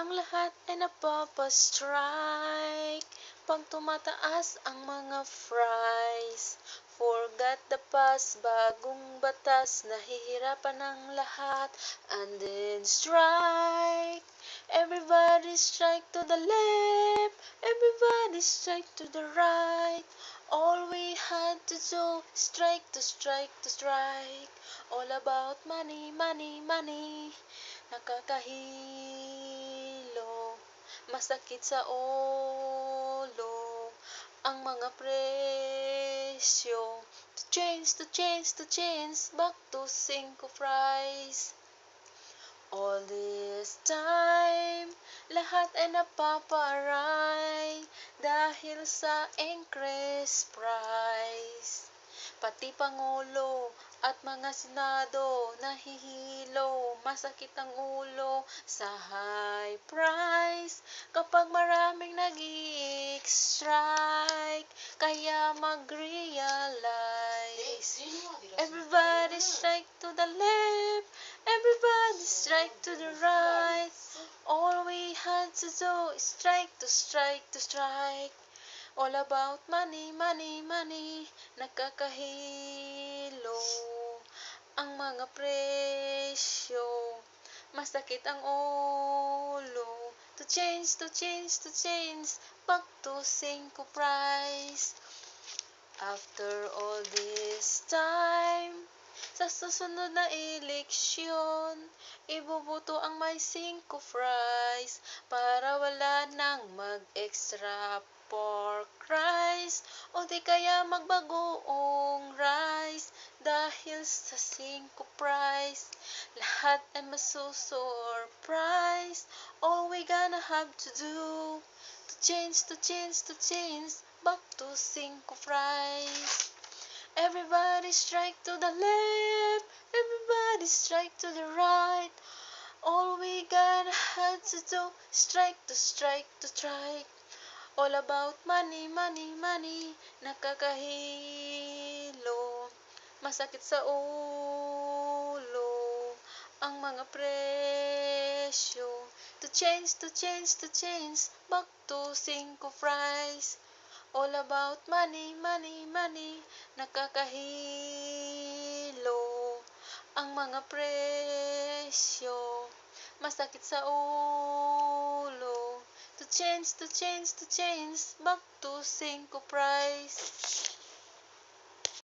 Ang lahat ay napapastrike pag tumataas ang mga fries. Forgot the past, bagong batas, nahihirapan ang lahat. And then strike, everybody strike to the left, everybody strike to the right. All we had to do, strike to strike to strike. All about money, money, money. Nakakahilo, masakit sa ulo ang mga presyo. To change, to change, to change, back to 5 fries. All this time, lahat ay napaparay dahil sa increased price. Pati Pangulo at mga Senado nahihilo, masakit ang ulo sa high price kapag maraming nag-i-strike, kaya mag-realize. Everybody strike to the left, everybody strike to the right. All we had to do is strike to strike to strike. All about money, money, money. Nakakahilo ang mga presyo. Masakit ang ulo. To change, to change, to change, back to 5 price. After all this time, sa susunod na eleksyon, ibubuto ang may 5 fries para wala nang mag-extra pork rice o di kaya magbagoong rice dahil sa 5 price. Lahat ay masusurprise. All we gonna have to do, to change, to change, to change, back to 5 fries. Everybody strike to the left, everybody strike to the right. All we gonna have to do, strike to strike to strike. All about money, money, money. Nakakahilo, masakit sa ulo ang mga presyo. To change, to change, to change, back to 5 fries. All about money, money, money. Nakakahilo ang mga presyo. Masakit sa ulo. To change, to change, to change, back to 5 price.